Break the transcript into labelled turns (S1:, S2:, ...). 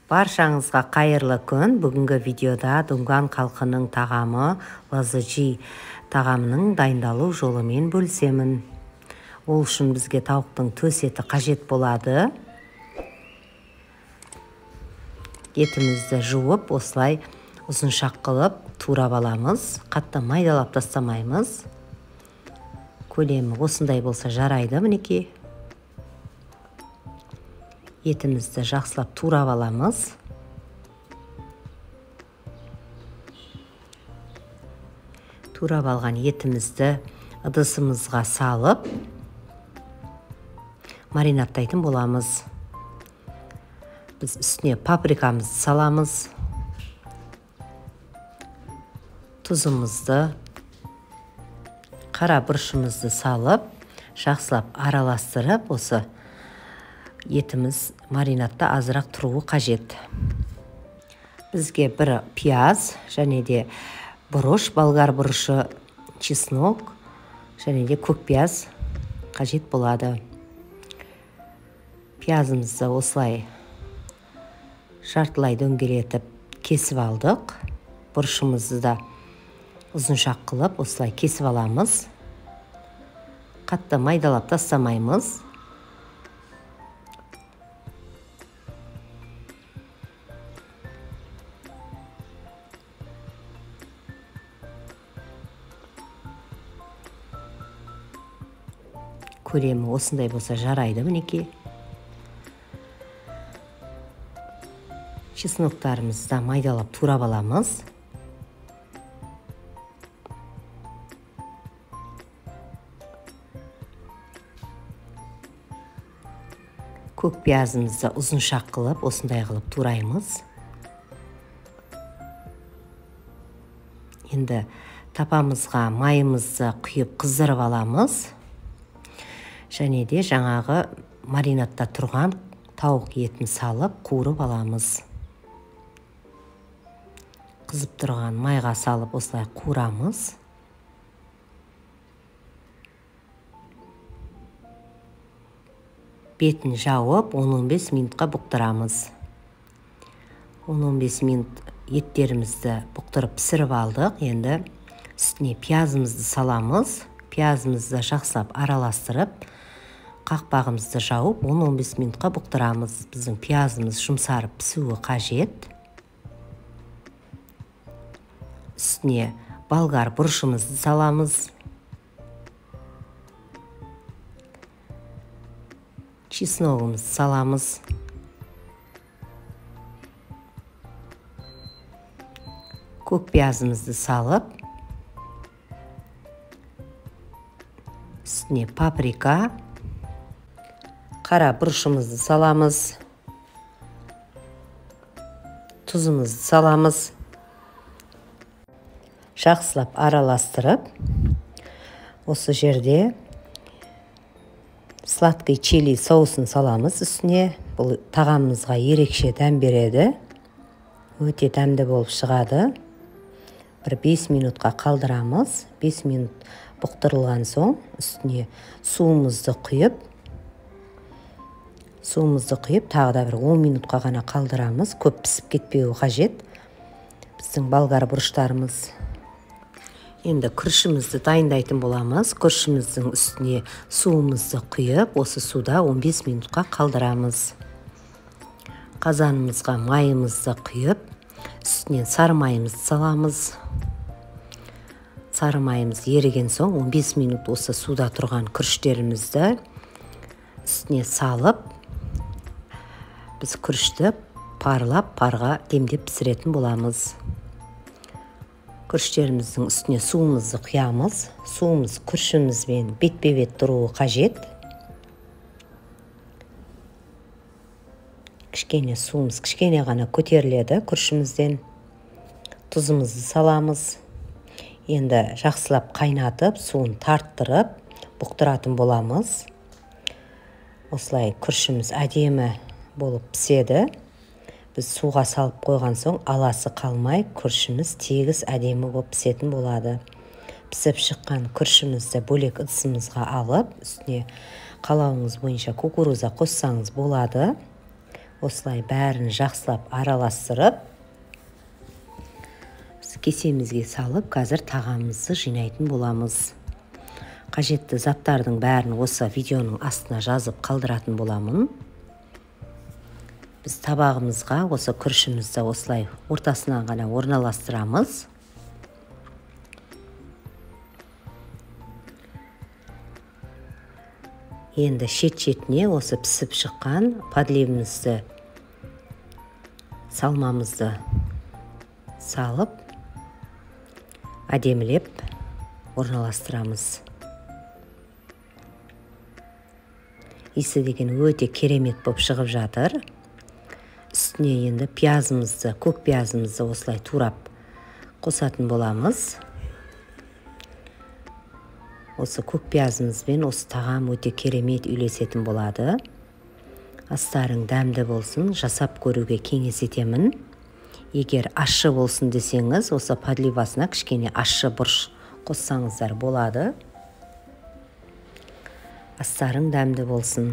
S1: Баршаңызға қайырлы күн. Бүгінгі видеода Дунган халқының тағамы лазыжи тағамының дайындалу жолымен бөлісемін. Ол үшін бізге тауықтың төс еті қажет болады. Етімізді жуып, осылай ұзыншақ қылып турап аламыз. Қатты майдалап тастамаймыз. Көлемі осындай болса жарайды, мінекей. Етімізді жақсылап турап аламыз. Турап алған етімізді ыдысымызға салып, маринадтайтын боламыз. Біз үстіне паприкамызды саламыз. Тұзымызды, қара бұрышымызды салып, жақсылап араластырып, осы етіміз маринадта азырақ тұруы қажет. Бізге бір пияз, және де бұрыш, болгар бұрышы, чеснок, және де көк пияз қажет болады. Пиязымызды осылай жартылай дөңгелетіп кесіп алдық. Бұрышымызды да ұзыншақ қылып осылай кесіп аламыз. Қатты майдалап тастамаймыз. Көлемі осындай болса жарайды, мінекей. Чесноктарымызды да майдалап турап аламыз. Көк пиязымызды ұзыншақ қылып, осындай қылып тураймыз. Енді тапамызға майымызды құйып қыздырып аламыз. Және де жаңағы маринадта тұрған тауық етін салып, қуырып аламыз. Қызып тұрған майға салып, осылай қуырамыз. Бетін жауып, 10-15 минутқа бұқтырамыз. 10-15 минут еттерімізді бұқтырып пісіріп алдық. Енді үстіне пиязымызды саламыз. Пиязымызды жақсылап араластырып, қақпағымызды жауып, 10-15 минутқа бұқтырамыз. Біздің пиязымыз жұмсарып пісуі қажет. Үстіне болгар бұрышымызды саламыз. Чесногымызды саламыз. Көк пиязымызды салып, үстіне паприка, қара бұрышымызды саламыз. Тұзымызды саламыз. Жақсылап араластырып, осы жерде сладкий чили соусын саламыз үстіне. Бұл тағамымызға ерекше дәм береді. Өте дәмді болып шығады. Бір 5 минутқа қалдырамыз. 5 минут бұқтырылған соң үстіне суымызды құйып, тағы да бір 10 минутқа ғана қалдырамыз. Көп пісіп кетпеуі қажет. Біздің болгар бұрыштарымыз. Енді күрішімізді дайындайтын боламыз. Күрішіміздің үстіне суымызды құйып, осы суда 15 минутқа қалдырамыз. Қазанымызға майымызды құйып, үстінен сары майымызды саламыз. Сары майымыз еріген соң 15 минут осы суда тұрған күріштерімізді үстіне салып, біз күрішті парға демдеп пісіретін боламыз. Күріштеріміздің үстіне суымызды құямыз. Суымыз күрішімізбен бетпе-бет тұруы қажет. Суымыз кішкене ғана көтеріледі күрішімізден. Тұзымызды саламыз. Енді жақсылап қайнатып, суын тарттырып, бұқтыратын боламыз. Осылай күрішіміз әдемі болып піседі. Біз суға салып қойған соң аласы қалмай, күрішіміз тегіс әдемі болып пісетін болады. Пісіп шыққан күрішімізді бөлек ыдысымызға алып, үстіне қалауыңыз бойынша кукуруза қоссаңыз болады. осылай бәрін жақсылап араластырып кесемізге салып, қазір тағамымызды жинайтын боламыз. Қажетті заттардың бәрін осы видеоның астына жазып қалдыратын боламын. Біз табағымызға осы күрішімізді осылай ортасынан ғана орналастырамыз. Енді шет-шетіне осы пісіп шыққан подливімізді салмамызды салып, әдемілеп орналастырамыз. Иісі деген өте керемет болып шығып жатыр. Үстіне енді пиязымызды, көк пиязымызды осылай турап қосатын боламыз. Осы көк пиязымызбен осы тағам өте керемет үйлесетін болады. Астарың дәмді болсын, жасап көруге кеңес етемін. Егер ащы болсын десеңіз, осы подливасына кішкене ащы бұрыш қоссаңыздар болады. Астарың дәмді болсын.